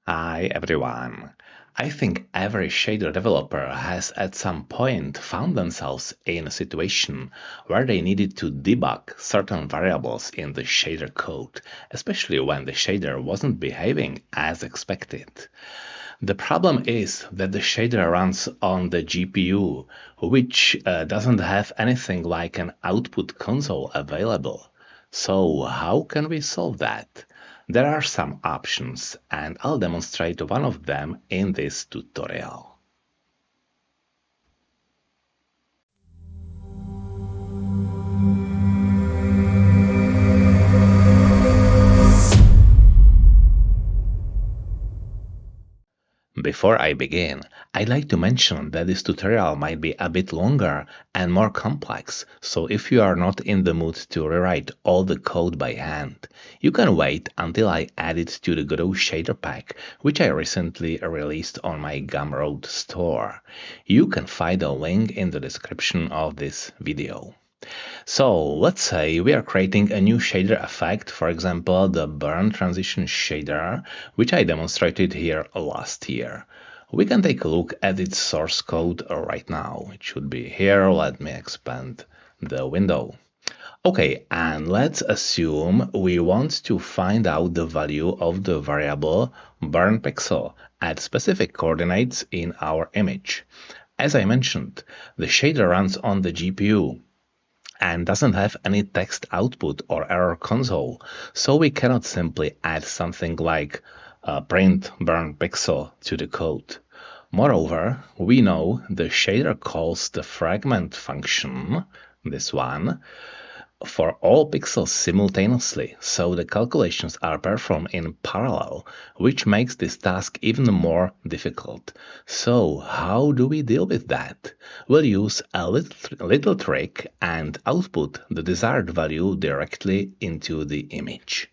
Hi everyone. I think every shader developer has at some point found themselves in a situation where they needed to debug certain variables in the shader code, especially when the shader wasn't behaving as expected. The problem is that the shader runs on the GPU, which doesn't have anything like an output console available. So how can we solve that? There are some options, and I'll demonstrate one of them in this tutorial. Before I begin, I'd like to mention that this tutorial might be a bit longer and more complex, so if you are not in the mood to rewrite all the code by hand, you can wait until I add it to the Godot shader pack, which I recently released on my Gumroad store. You can find a link in the description of this video. So let's say we are creating a new shader effect, for example, the burn transition shader, which I demonstrated here last year. We can take a look at its source code right now. It should be here. Let me expand the window. Okay, and let's assume we want to find out the value of the variable burn pixel at specific coordinates in our image. As I mentioned, the shader runs on the GPU and doesn't have any text output or error console, so we cannot simply add something like print burn pixel to the code. Moreover, we know the shader calls the fragment function, this one, for all pixels simultaneously, so the calculations are performed in parallel, which makes this task even more difficult. So how do we deal with that? We'll use a little trick and output the desired value directly into the image.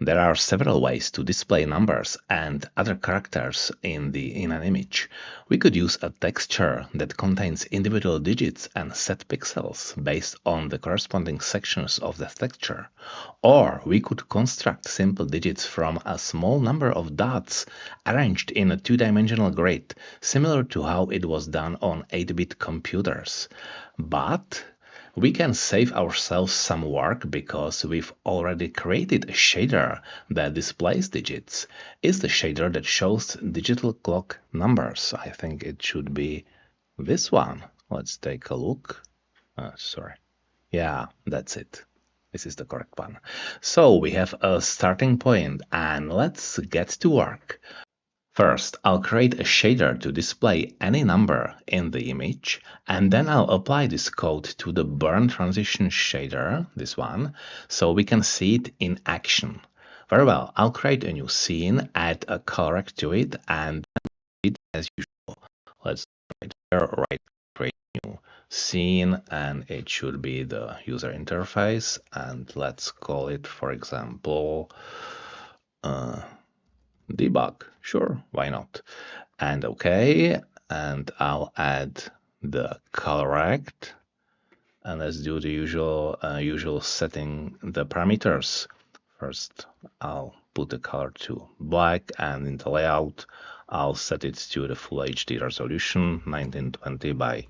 There are several ways to display numbers and other characters in an image. We could use a texture that contains individual digits and set pixels based on the corresponding sections of the texture. Or we could construct simple digits from a small number of dots arranged in a two-dimensional grid, similar to how it was done on 8-bit computers. But we can save ourselves some work because we've already created a shader that displays digits. It's the shader that shows digital clock numbers. I think it should be this one. Let's take a look. Sorry. Yeah, that's it. This is the correct one. So we have a starting point and let's get to work. First, I'll create a shader to display any number in the image, and then I'll apply this code to the burn transition shader, this one, so we can see it in action. Very well, I'll create a new scene, add a color to it, and it as usual. Let's right here, right, create new scene, and it should be the user interface, and let's call it, for example, debug. Sure, why not? And OK, and I'll add the correct, and let's do the usual setting the parameters. First, I'll put the color to black, and in the layout, I'll set it to the full HD resolution, 1920 by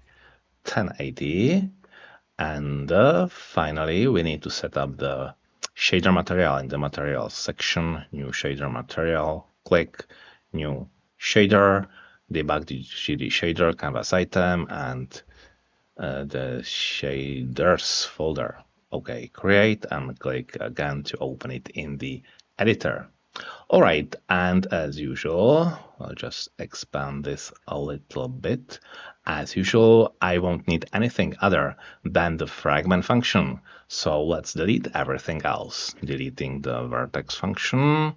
1080. And finally, we need to set up the shader material in the materials section. New shader material, click new shader, debug the GD shader canvas item, and the shaders folder. Okay, create and click again to open it in the editor. All right, and as usual, I'll just expand this a little bit. As usual, I won't need anything other than the fragment function. So let's delete everything else, deleting the vertex function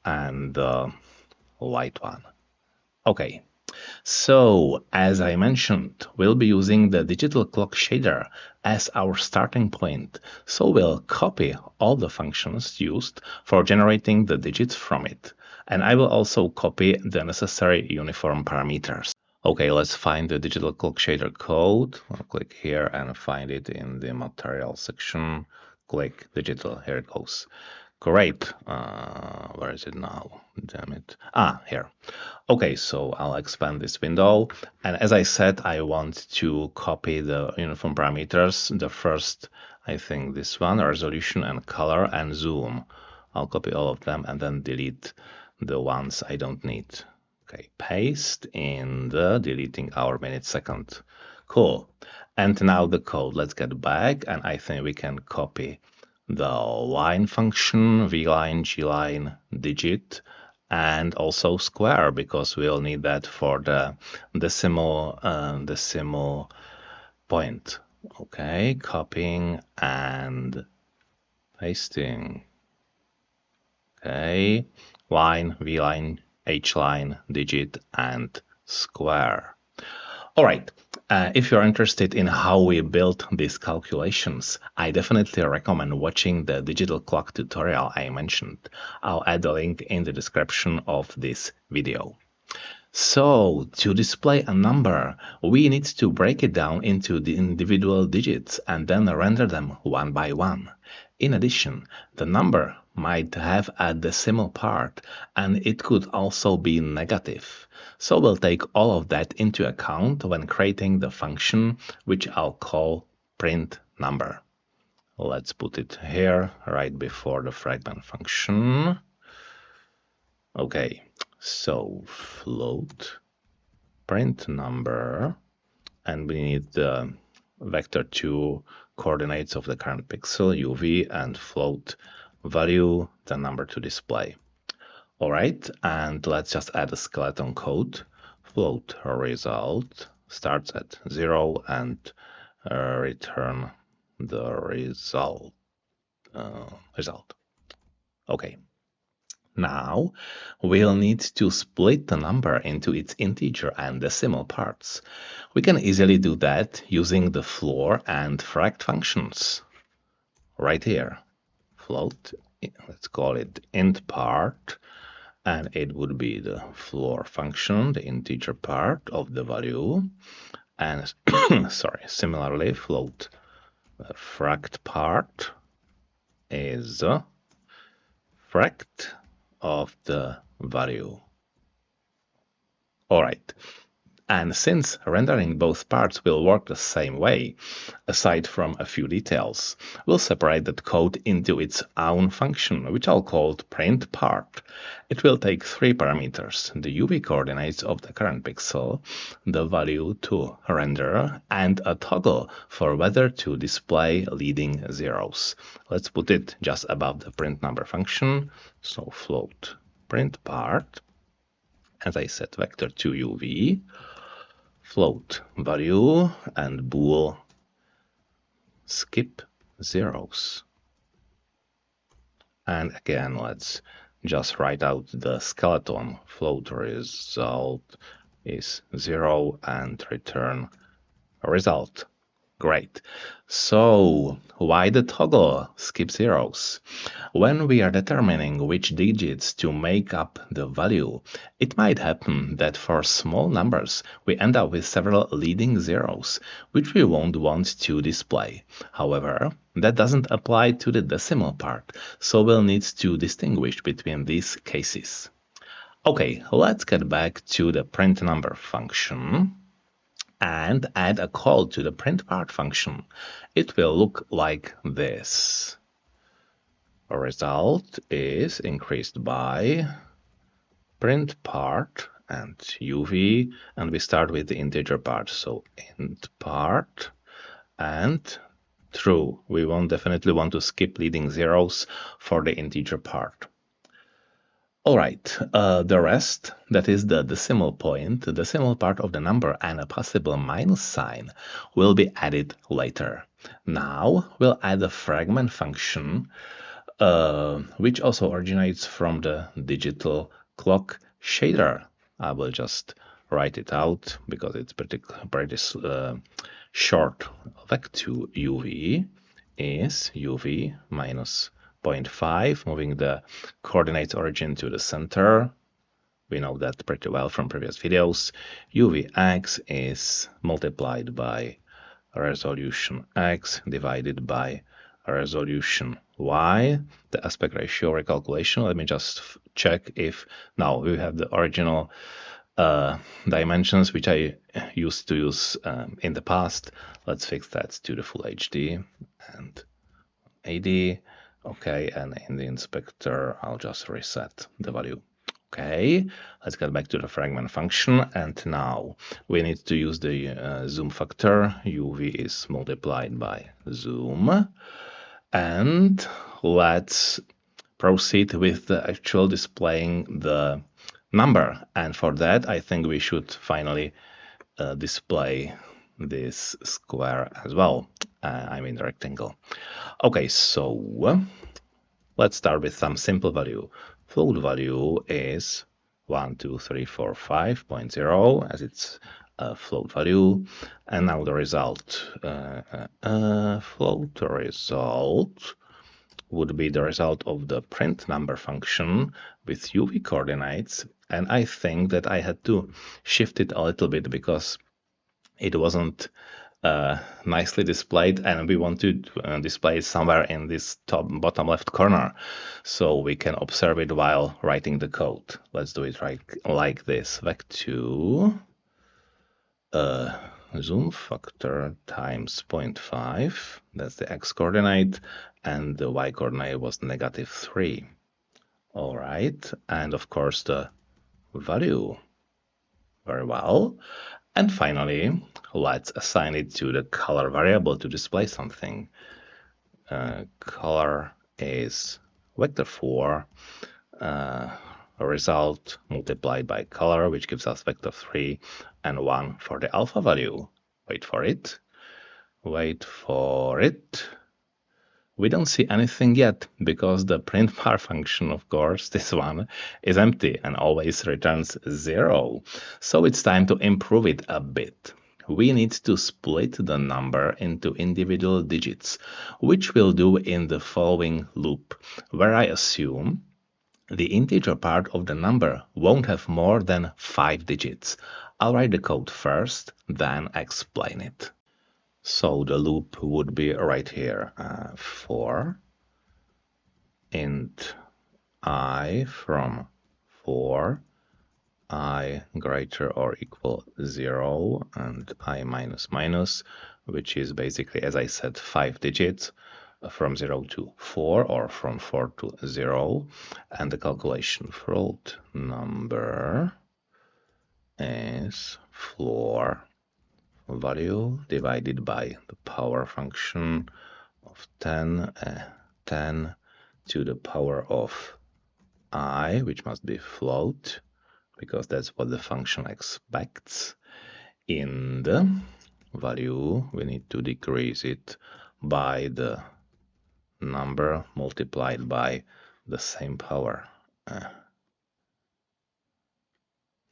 and the light one. Okay, so as I mentioned, we'll be using the digital clock shader as our starting point. So we'll copy all the functions used for generating the digits from it. And I will also copy the necessary uniform parameters. Okay, let's find the digital clock shader code. I'll click here and find it in the material section. Click digital, here it goes. Great. Where is it now? Damn it. Here. Okay, so I'll expand this window. And as I said, I want to copy the uniform parameters. The first, I think this one, resolution and color and zoom. I'll copy all of them and then delete the ones I don't need. Okay, paste in the deleting hour, minute, second. Cool. And now the code. Let's get back, and I think we can copy the line function, vline, gline, digit, and also square, because we'll need that for the decimal point. Okay, copying and pasting. Okay, line, vline, hline, digit, and square. All right. If you're interested in how we built these calculations, I definitely recommend watching the digital clock tutorial I mentioned. I'll add a link in the description of this video. So, to display a number, we need to break it down into the individual digits and then render them one by one. In addition, the number might have a decimal part, and it could also be negative. So we'll take all of that into account when creating the function, which I'll call print number. Let's put it here right before the fragment function. Okay, so float print number, and we need the vector2 coordinates of the current pixel, UV, and float value, the number to display. All right, and let's just add a skeleton code. Float result starts at 0 and return the result. Okay. Now we'll need to split the number into its integer and decimal parts. We can easily do that using the floor and fract functions. Right here, float, let's call it int part, and it would be the floor function, the integer part of the value, and sorry, similarly, float fract part is fract of the value. All right. And since rendering both parts will work the same way, aside from a few details, we'll separate that code into its own function, which I'll call print part. It will take three parameters: the UV coordinates of the current pixel, the value to render, and a toggle for whether to display leading zeros. Let's put it just above the print number function. So float print part, as I said, vector2 UV, float value, and bool skip zeros. And again, let's just write out the skeleton. Float result is 0 and return result. Great. So why the toggle skip zeros? When we are determining which digits to make up the value, it might happen that for small numbers we end up with several leading zeros, which we won't want to display. However, that doesn't apply to the decimal part, so we'll need to distinguish between these cases. Okay, let's get back to the print number function and add a call to the print part function. It will look like this. A result is increased by print part and UV, and we start with the integer part. So int part and true. We won't definitely want to skip leading zeros for the integer part. All right, the rest, that is the decimal point, the decimal part of the number, and a possible minus sign will be added later. Now we'll add a fragment function, which also originates from the digital clock shader. I will just write it out because it's pretty short. Vec2 UV is UV minus 0.5, moving the coordinates origin to the center. We know that pretty well from previous videos. UVX is multiplied by resolution X divided by resolution Why? The aspect ratio recalculation. Let me just check if now we have the original dimensions which I used to use in the past. Let's fix that to the full HD and 80. Okay, and in the inspector, I'll just reset the value. Okay, let's get back to the fragment function, and now we need to use the zoom factor. UV is multiplied by zoom, and let's proceed with the actual displaying the number. And for that, I think we should finally display this square as well. I mean rectangle. Okay, so let's start with some simple value. Float value is 12345.0 as its float value, and now the result. Float result would be the result of the print number function with UV coordinates, and I think that I had to shift it a little bit because it wasn't nicely displayed, and we want to display it somewhere in this top bottom left corner so we can observe it while writing the code. Let's do it like this. Vec2 zoom factor times 0.5, that's the x coordinate, and the y coordinate was -3. All right, and of course the value. Very well. And finally, let's assign it to the color variable to display something. Color is vector4, result multiplied by color, which gives us vector3 and 1 for the alpha value. Wait for it. Wait for it. We don't see anything yet because the print bar function, of course, this one, is empty and always returns 0. So it's time to improve it a bit. We need to split the number into individual digits, which we'll do in the following loop, where I assume the integer part of the number won't have more than 5 digits. I'll write the code first, then explain it. So the loop would be right here, for int I from 4, I greater or equal 0, and I minus minus, which is basically, as I said, 5 digits from 0 to 4 or from 4 to 0, and the calculation float number is floor value divided by the power function of 10 to the power of I, which must be float, because that's what the function expects. In the value, we need to decrease it by the number multiplied by the same power.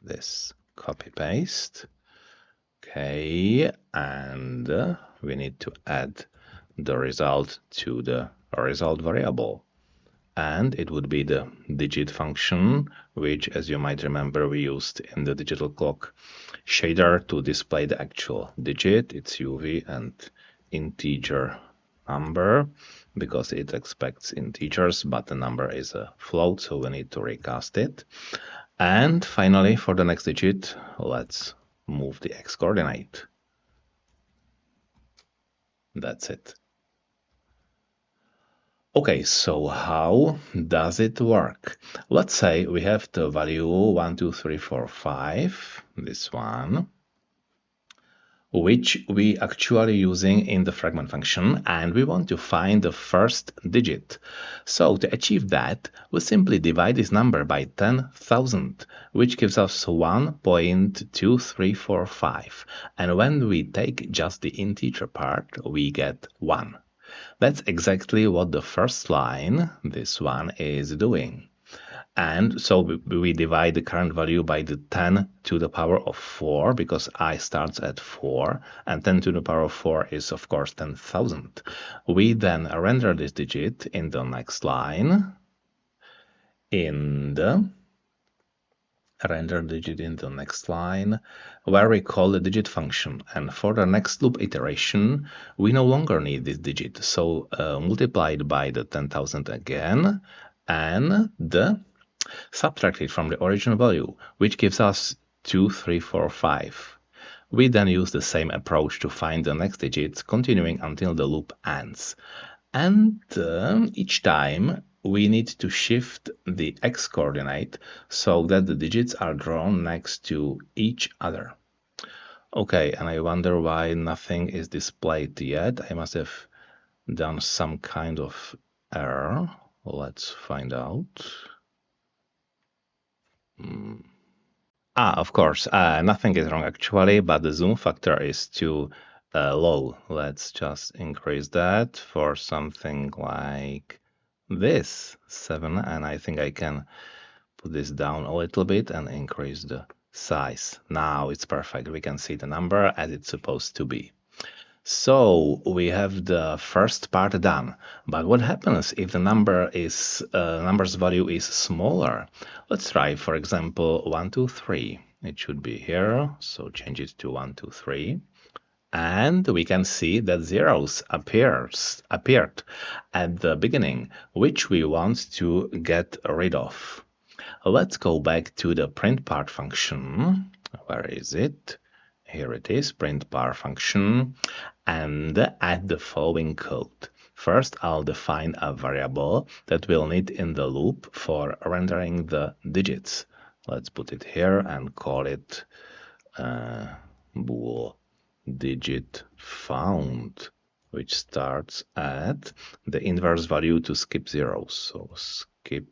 This copy paste. Okay, and we need to add the result to the result variable. And it would be the digit function, which, as you might remember, we used in the digital clock shader to display the actual digit. It's UV and integer number because it expects integers, but the number is a float, so we need to recast it. And finally, for the next digit, let's move the x coordinate. That's it. Okay, so how does it work? Let's say we have the value 1, 2, 3, 4, 5, this one, which we actually using in the fragment function, and we want to find the first digit. So to achieve that, we simply divide this number by 10,000, which gives us 1.2345. And when we take just the integer part, we get 1. That's exactly what the first line, this one, is doing. And so we divide the current value by the 10 to the power of 4, because I starts at 4, and 10 to the power of 4 is, of course, 10,000. We then render this digit in the next line in the render digit in the next line, where we call the digit function. And for the next loop iteration, we no longer need this digit. So multiply it by the 10,000 again, and subtract it from the original value, which gives us 2, 3, 4, 5. We then use the same approach to find the next digits, continuing until the loop ends. And each time we need to shift the x coordinate so that the digits are drawn next to each other. Okay, and I wonder why nothing is displayed yet. I must have done some kind of error. Let's find out. Of course, nothing is wrong actually, but the zoom factor is too low. Let's just increase that for something like this, 7, and I think I can put this down a little bit and increase the size. Now it's perfect. We can see the number as it's supposed to be. So we have the first part done, but what happens if the number's value is smaller? Let's try, for example, 1, 2, 3. It should be here, so change it to 1, 2, 3. And we can see that zeros appeared at the beginning, which we want to get rid of. Let's go back to the print part function. Where is it? Here it is, print bar function, and add the following code. First, I'll define a variable that we'll need in the loop for rendering the digits. Let's put it here and call it bool digit found, which starts at the inverse value to skip zeros. So skip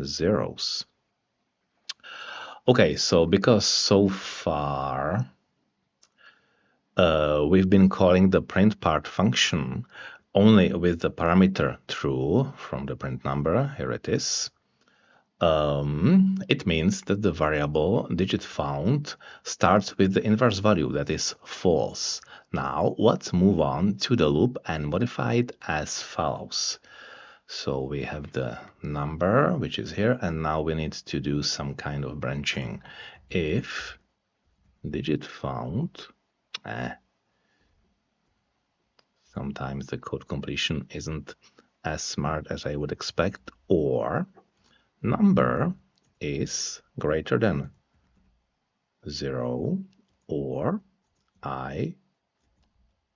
zeros. Okay, so because so far we've been calling the print part function only with the parameter true from the print number, here it is. It means that the variable digit found starts with the inverse value, that is false. Now let's move on to the loop and modify it as follows. So we have the number, which is here, and now we need to do some kind of branching. If digit found, sometimes the code completion isn't as smart as I would expect, or number is greater than 0, or I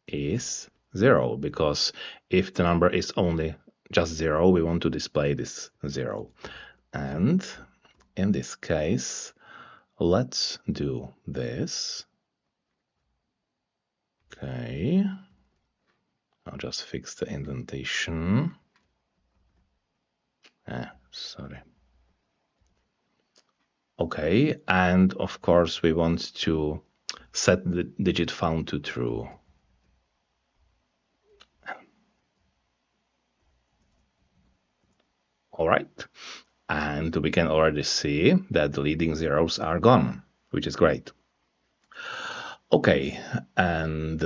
is 0, because if the number is only just 0, we want to display this 0. And in this case, let's do this. Okay, I'll just fix the indentation. Sorry. Okay, and of course we want to set the digit found to true. All right, and we can already see that the leading zeros are gone, which is great. Okay, and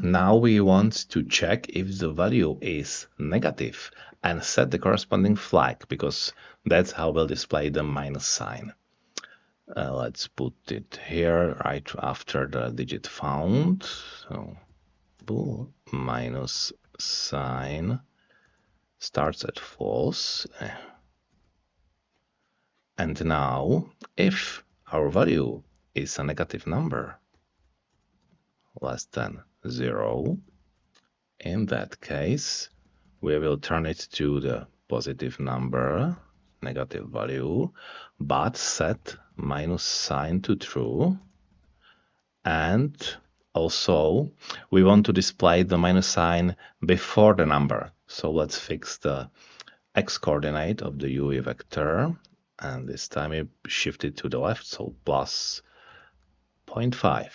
now we want to check if the value is negative and set the corresponding flag, because that's how we'll display the minus sign. Let's put it here right after the digit found. So bool minus sign starts at false. And now if our value is a negative number less than 0, in that case we will turn it to the positive number, negative value, but set minus sign to true. And also we want to display the minus sign before the number. So let's fix the x coordinate of the UE vector, and this time we shift it to the left, so plus 0.5.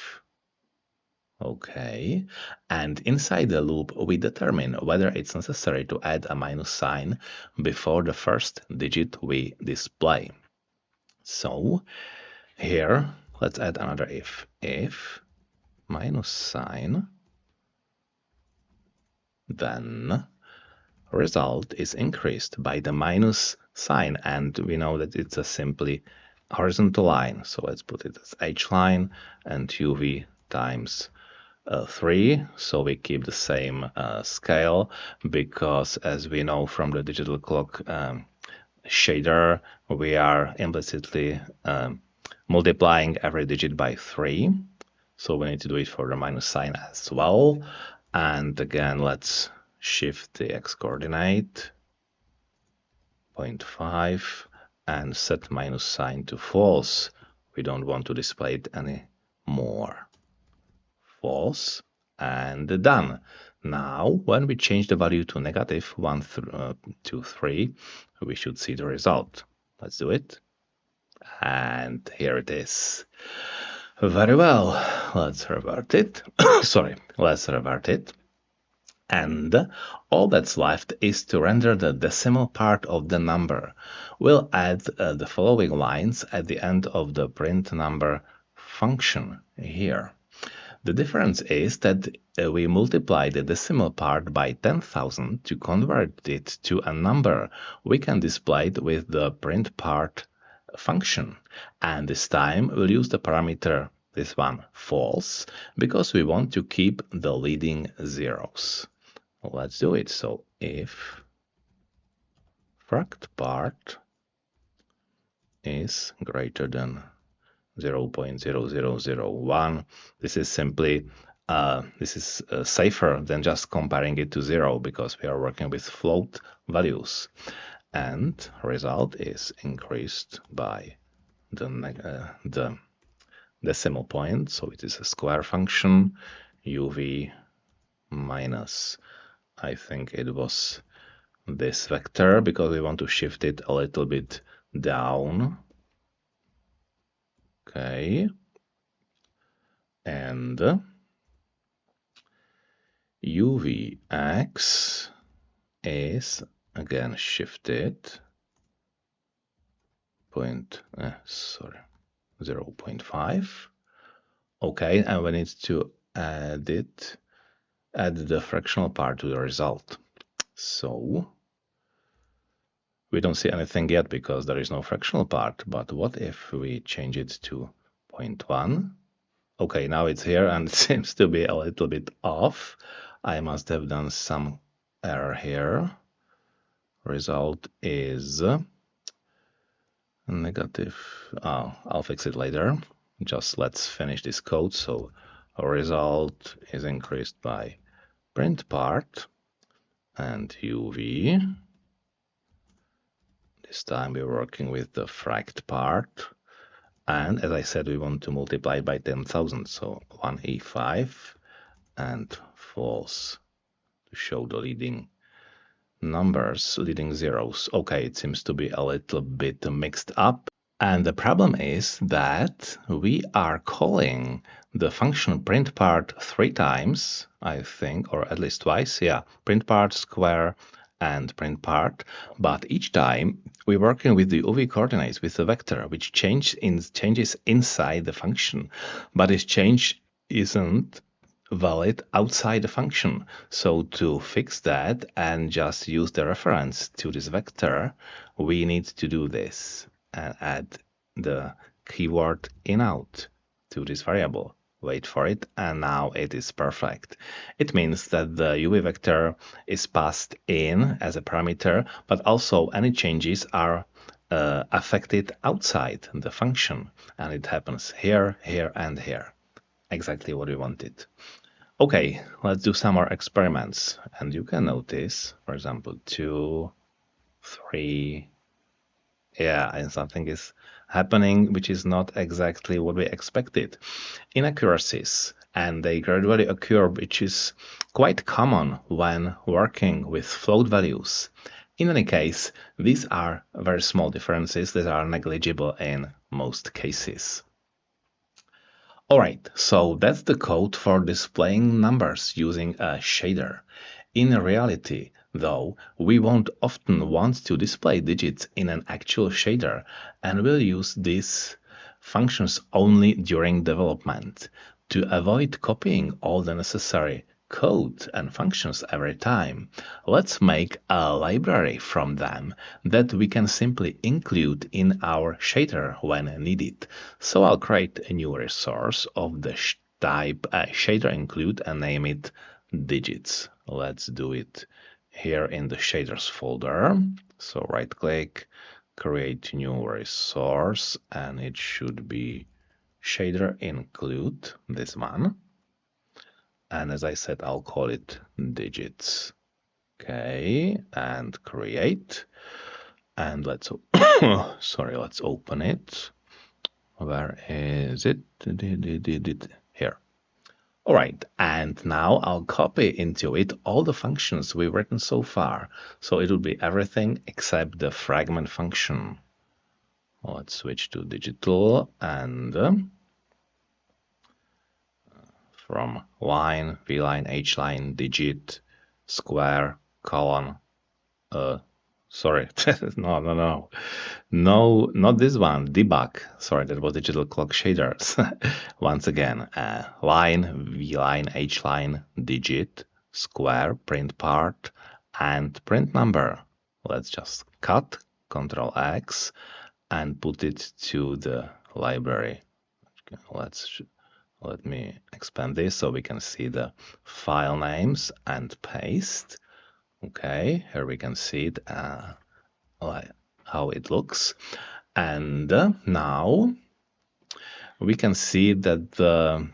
Okay, and inside the loop we determine whether it's necessary to add a minus sign before the first digit we display. So here let's add another if minus sign, then result is increased by the minus sign, and we know that it's a simply horizontal line. So let's put it as H line and UV times 3. So we keep the same scale because, as we know from the digital clock shader, we are implicitly multiplying every digit by 3. So we need to do it for the minus sign as well. And again, let's shift the x coordinate 0.5 and set minus sign to false. We don't want to display it anymore. False, and done. Now, when we change the value to negative 1, 2, 3, we should see the result. Let's do it. And here it is. Very well. Let's revert it. Sorry, let's revert it. And all that's left is to render the decimal part of the number. We'll add the following lines at the end of the print number function here. The difference is that we multiply the decimal part by 10,000 to convert it to a number we can display it with the print part function. And this time we'll use the parameter, this one, false, because we want to keep the leading zeros. Let's do it. So if fract part is greater than 0.0001. This is simply safer than just comparing it to 0 because we are working with float values, and result is increased by the decimal point. So it is a square function, uv minus, I think it was this vector, because we want to shift it a little bit down. Okay, and UVX is again shifted 0.5. Okay, and we need to add the fractional part to the result. So we don't see anything yet because there is no fractional part, but what if we change it to 0.1? Okay, now it's here and it seems to be a little bit off. I must have done some error here. Result is negative. Oh, I'll fix it later. Just let's finish this code. So our result is increased by print part and UV. This time we're working with the fract part. And as I said, we want to multiply by 10,000. So 1e5 and false to show the leading numbers, leading zeros. Okay, it seems to be a little bit mixed up. And the problem is that we are calling the function print part 3 times, I think, or at least twice. Yeah, print part, square, and print part. But each time we're working with the UV coordinates with the vector, which changes inside the function. But this change isn't valid outside the function. So to fix that and just use the reference to this vector, we need to do this and add the keyword inout to this variable. Wait for it, and now it is perfect. It means that the UV vector is passed in as a parameter, but also any changes are affected outside the function, and it happens here, here, and here. Exactly what we wanted. Okay, let's do some more experiments, and you can notice, for example, 2, 3, yeah, and something is happening which is not exactly what we expected. Inaccuracies, and they gradually occur, which is quite common when working with float values. In any case, these are very small differences that are negligible in most cases. Alright, so that's the code for displaying numbers using a shader. In reality, though, we won't often want to display digits in an actual shader, and we'll use these functions only during development. To avoid copying all the necessary code and functions every time, let's make a library from them that we can simply include in our shader when needed. So I'll create a new resource of the type shader include and name it digits. Let's do it here in the shaders folder. So right click, create new resource, and it should be shader include, this one. And as I said, I'll call it digits. Okay, and create. And let's sorry, let's open it. Where is it? Here. All right, and now I'll copy into it all the functions we've written so far. So it will be everything except the fragment function. Let's switch to digital and from line, v-line, h-line, digit, square, colon, sorry, no, not this one, debug. Sorry, that was digital clock shaders. Once again, line, v-line, h-line, digit, square, print part, and print number. Let's just cut, Control X, and put it to the library. Let me expand this so we can see the file names and paste. Okay, here we can see it, how it looks. And now we can see that the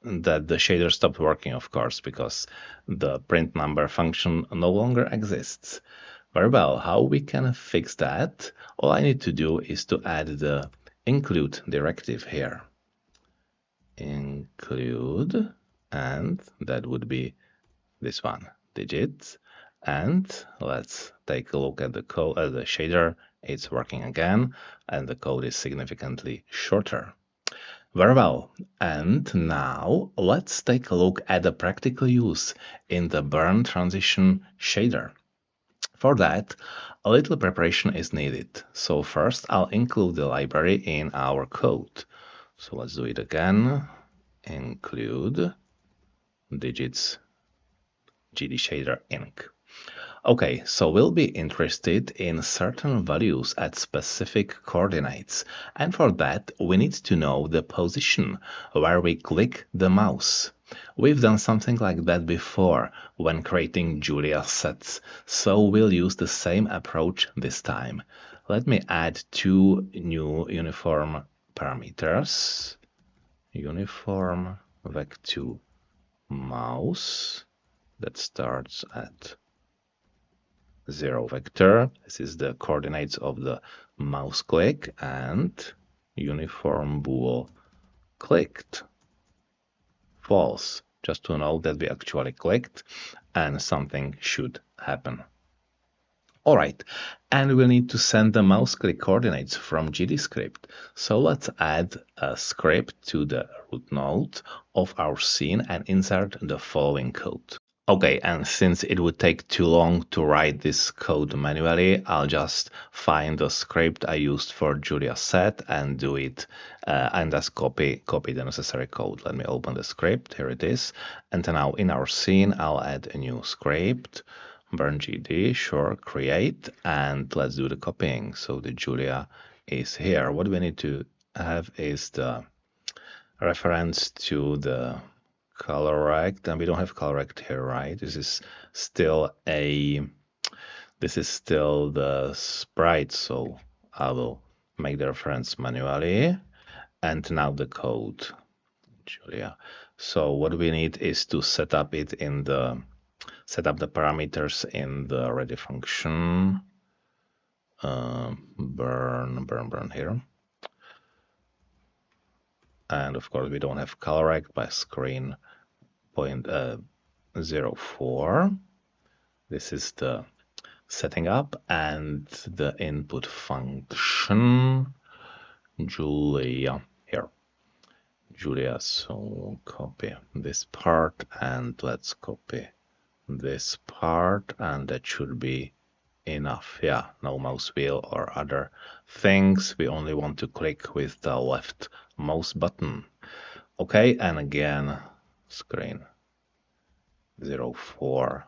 shader stopped working, of course, because the print number function no longer exists. Very well, how we can fix that? All I need to do is to add the include directive here. Include, and that would be this one, digits. And let's take a look at the code, the shader. It's working again, and the code is significantly shorter. Very well, and now let's take a look at the practical use in the burn transition shader. For that, a little preparation is needed. So first I'll include the library in our code. So let's do it again. Include digits GD shader inc. Okay, so we'll be interested in certain values at specific coordinates, and for that we need to know the position where we click the mouse. We've done something like that before when creating Julia sets, so we'll use the same approach this time. Let me add two new uniform parameters. Uniform vec2 mouse that starts at 0 vector. This is the coordinates of the mouse click, and uniform bool clicked false, just to know that we actually clicked and something should happen. All right, and we'll need to send the mouse click coordinates from GD script. So let's add a script to the root node of our scene and insert the following code. Okay, and since it would take too long to write this code manually, I'll just find the script I used for Julia set and do it, and just copy the necessary code. Let me open the script. Here it is. And now in our scene, I'll add a new script. Burn GD, sure, create, and let's do the copying. So the Julia is here. What we need to have is the reference to the color rect, and we don't have color rect here, right? This is still the sprite, so I will make the reference manually. And now the code, Julia. So what we need is to set up the parameters in the ready function. Burn here. And of course we don't have color rect by screen point 04. This is the setting up, and the input function Julia here. Julia, so copy this part and let's copy this part, and that should be enough. Yeah, no mouse wheel or other things. We only want to click with the left mouse button. Okay, and again, screen 04,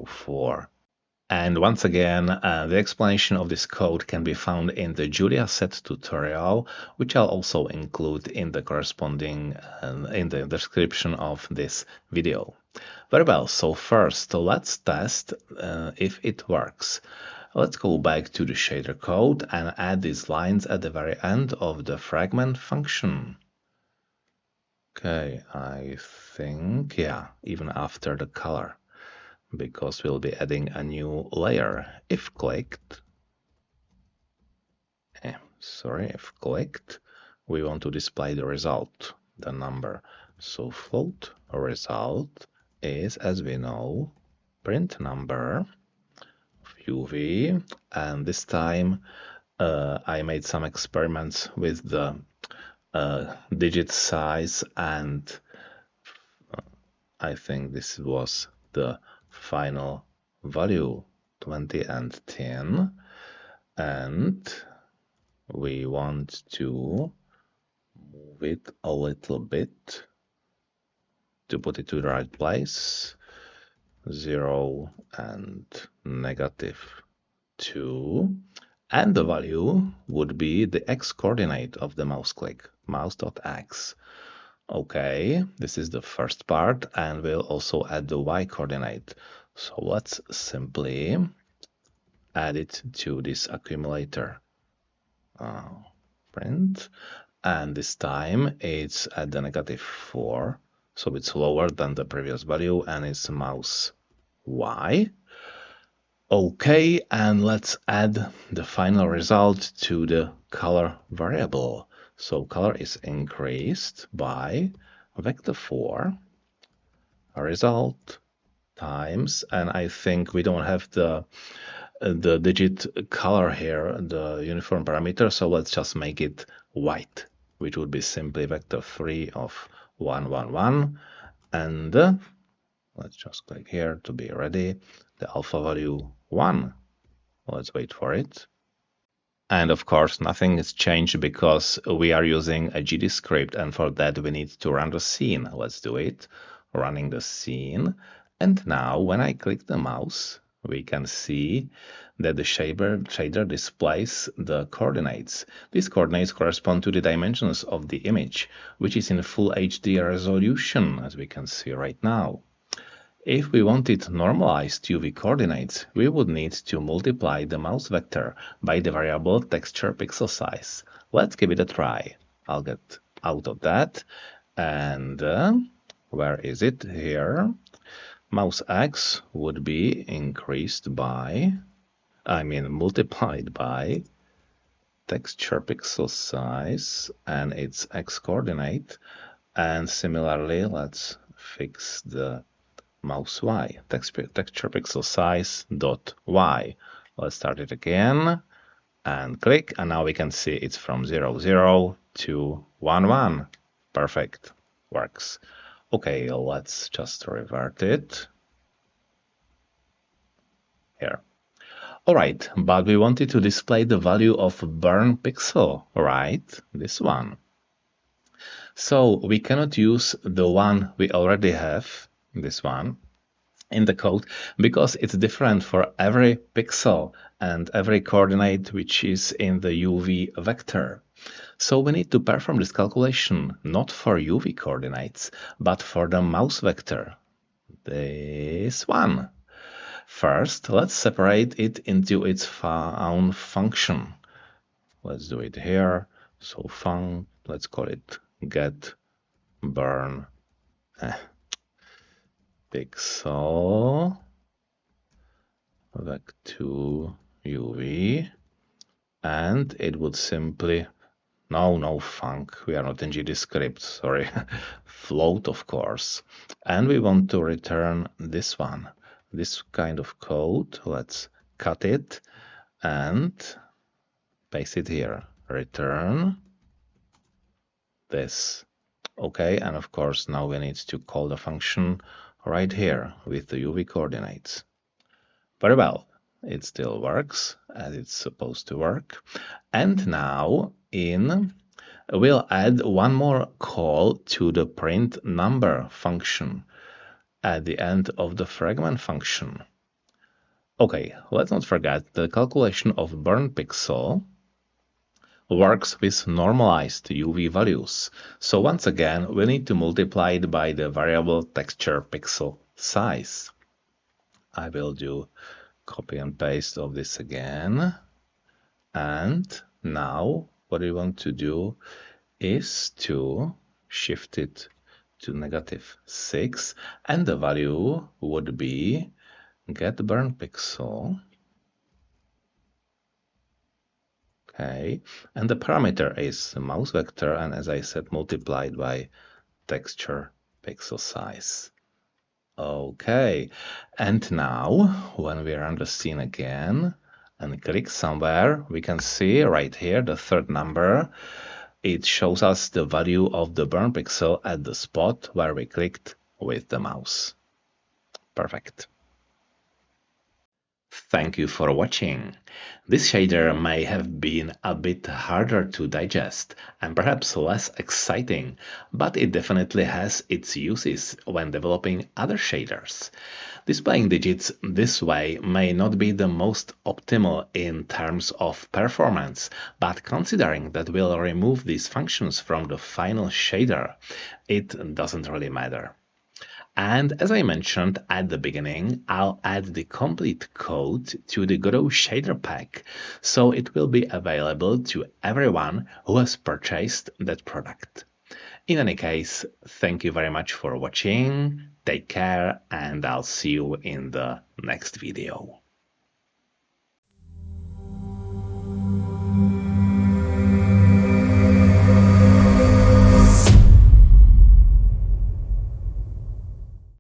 04. And once again, the explanation of this code can be found in the Julia set tutorial, which I'll also include in the corresponding in the description of this video. Very well, so first let's test if it works. Let's go back to the shader code and add these lines at the very end of the fragment function. Okay, I think, yeah, even after the color, because we'll be adding a new layer. If clicked, if clicked, we want to display the result, the number. So float result is, as we know, print number of UV, and this time I made some experiments with the digit size, and I think this was the final value, 20 and 10, and we want to move it a little bit to put it to the right place. 0 and -2, and the value would be the x coordinate of the mouse click, mouse.x. Okay, this is the first part, and we'll also add the y coordinate. So let's simply add it to this accumulator. Print, and this time it's at the -4, so it's lower than the previous value, and it's mouse y. Okay, and let's add the final result to the color variable. So color is increased by vector 4 result times, and I think we don't have the digit color here, the uniform parameter, so let's just make it white, which would be simply vector 3 of 1, 1, 1, and let's just click here to be ready. The alpha value 1. Let's wait for it. And of course, nothing is changed because we are using a GD script, and for that we need to run the scene. Let's do it. Running the scene. And now when I click the mouse, we can see that the shader displays the coordinates. These coordinates correspond to the dimensions of the image, which is in full HD resolution, as we can see right now. If we wanted normalized UV coordinates, we would need to multiply the mouse vector by the variable texture pixel size. Let's give it a try. I'll get out of that. And where is it? Here. Mouse X would be increased by, multiplied by texture pixel size and its X coordinate. And similarly, let's fix the mouse Y, texture pixel size dot Y. Let's start it again and click, and now we can see it's from 0, 0 to 1, 1. Perfect, works. Okay, let's just revert it here. All right, but we wanted to display the value of burn pixel, right? This one. So we cannot use the one we already have, this one, in the code, because it's different for every pixel and every coordinate which is in the UV vector. So we need to perform this calculation not for UV coordinates, but for the mouse vector, this one. First, let's separate it into its own function. Let's do it here. So let's call it get burn pixel vec2 UV, and it would simply no func, we are not in GD script, sorry, float of course, and we want to return this one, this kind of code. Let's cut it and paste it here, return this. Okay, and of course now we need to call the function right here with the UV coordinates. Very well, it still works as it's supposed to work. And now we'll add one more call to the print number function. at the end of the fragment function. Okay, let's not forget the calculation of burn pixel works with normalized UV values. So once again, we need to multiply it by the variable texture pixel size. I will do copy and paste of this again. And now what we want to do is to shift it to -6, and the value would be get burn pixel. Okay, and the parameter is mouse vector, and as I said, multiplied by texture pixel size. Okay, and now when we are on the scene again and click somewhere, we can see right here the third number. It shows us the value of the burn pixel at the spot where we clicked with the mouse. Perfect. Thank you for watching. This shader may have been a bit harder to digest and perhaps less exciting, but it definitely has its uses when developing other shaders. Displaying digits this way may not be the most optimal in terms of performance, but considering that we'll remove these functions from the final shader, it doesn't really matter. And as I mentioned at the beginning, I'll add the complete code to the Godot shader pack, so it will be available to everyone who has purchased that product. In any case, thank you very much for watching, take care, and I'll see you in the next video.